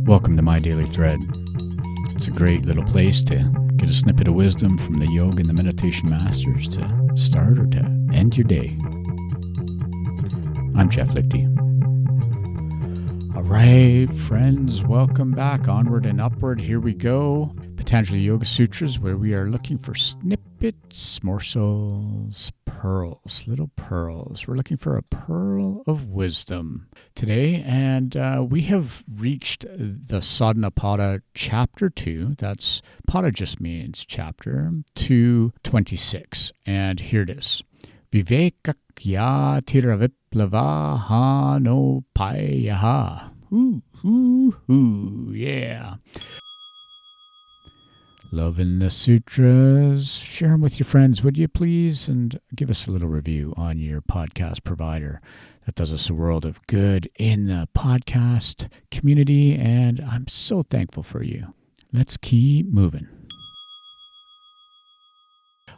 Welcome to My Daily Thread. It's a great little place to get a snippet of wisdom from the yoga and the meditation masters to start or to end your day. I'm Jeff Lichty. All right, friends, welcome back. Onward and upward. Here we go. Patañjali Yoga Sutras, where we are looking for snippets, morsels, pearls, little pearls. We're looking for a pearl of wisdom today, and we have reached the Sadhana Pada Chapter 2. That's, Pada just means chapter, 226. And here it is. Viveka-khyātiḥ aviplavā hānopāyaḥ. Yeah. Loving the sutras. Share them with your friends, would you please? And give us a little review on your podcast provider. That does us a world of good in the podcast community, and I'm so thankful for you. Let's keep moving.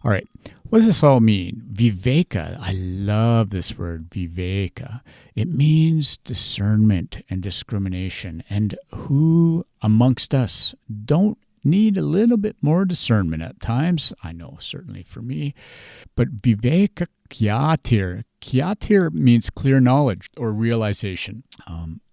All right, what does this all mean? Viveka, I love this word, viveka. It means discernment and discrimination. And who amongst us don't need a little bit more discernment at times? I know, certainly for me. But viveka-khyātiḥ. Khyātiḥ means clear knowledge or realization.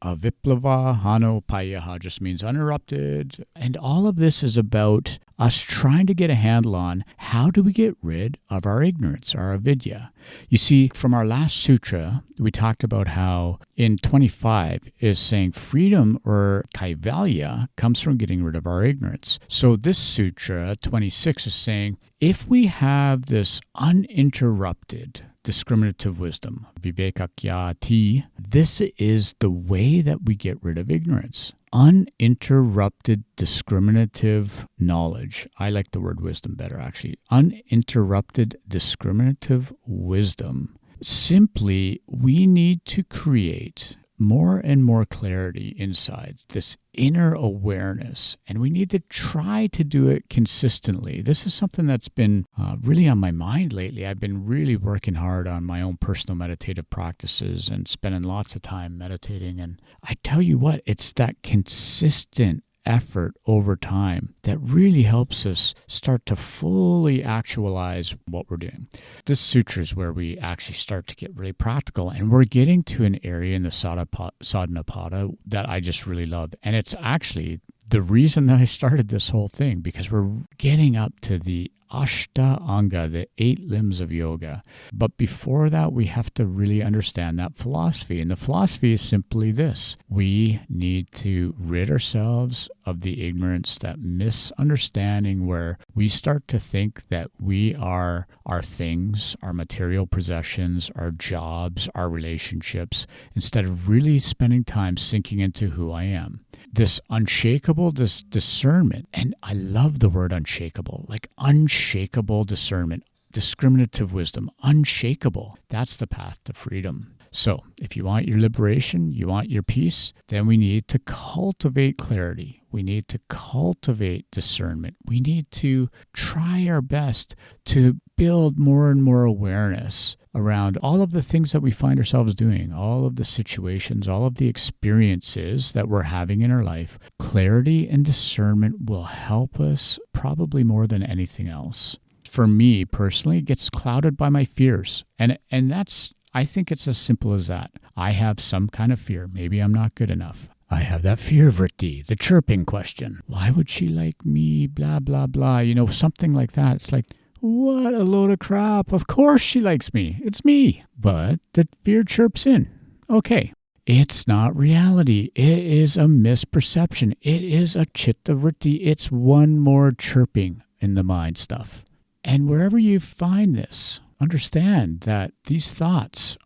Aviplavā, hānopāyaḥ just means uninterrupted. And all of this is about us trying to get a handle on how do we get rid of our ignorance, our avidyā. You see, from our last sutra, we talked about how in 25 is saying freedom or kaivalya comes from getting rid of our ignorance. So this sutra, 26, is saying if we have this uninterrupted discriminative wisdom, viveka-khyātiḥ, this is the way that we get rid of ignorance. Uninterrupted discriminative knowledge. I like the word wisdom better, actually. Uninterrupted discriminative wisdom. Simply, we need to create more and more clarity inside, this inner awareness, and we need to try to do it consistently. This is something that's been really on my mind lately. I've been really working hard on my own personal meditative practices and spending lots of time meditating, and I tell you what, it's that consistent effort over time that really helps us start to fully actualize what we're doing. This sutra is where we actually start to get really practical, and we're getting to an area in the Sadhana Pada that I just really love. And it's actually the reason that I started this whole thing, because we're getting up to the Ashtanga, the 8 limbs of yoga. But before that, we have to really understand that philosophy. And the philosophy is simply this. We need to rid ourselves of the ignorance, that misunderstanding where we start to think that we are our things, our material possessions, our jobs, our relationships, instead of really spending time sinking into who I am. This unshakable discernment, and I love the word unshakable, like unshakable discernment, discriminative wisdom, unshakable. That's the path to freedom. So if you want your liberation, you want your peace, then we need to cultivate clarity. We need to cultivate discernment. We need to try our best to build more and more awareness around all of the things that we find ourselves doing, all of the situations, all of the experiences that we're having in our life. Clarity and discernment will help us probably more than anything else. For me personally, it gets clouded by my fears. And that's, I think it's as simple as that. I have some kind of fear. Maybe I'm not good enough. I have that fear, vritti, the chirping question. Why would she like me? Blah, blah, blah. Something like that. It's like, what a load of crap. Of course she likes me. It's me. But the fear chirps in. Okay. It's not reality. It is a misperception. It is a chitta vritti. It's one more chirping in the mind stuff. And wherever you find this, understand that these thoughts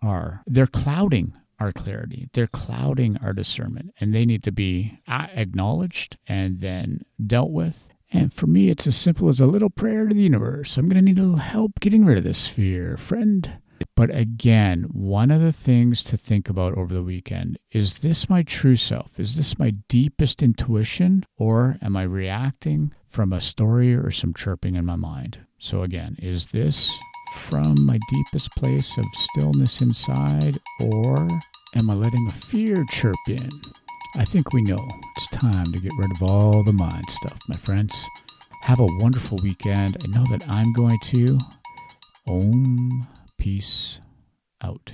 they're clouding our clarity. They're clouding our discernment, and they need to be acknowledged and then dealt with. And for me, it's as simple as a little prayer to the universe. I'm going to need a little help getting rid of this fear, friend. But again, one of the things to think about over the weekend, is this my true self? Is this my deepest intuition? Or am I reacting from a story or some chirping in my mind? So again, is this from my deepest place of stillness inside, or am I letting a fear chirp in? I think we know. It's time time to get rid of all the mind stuff, my friends. Have a wonderful weekend. I know that I'm going to. Om. Peace out.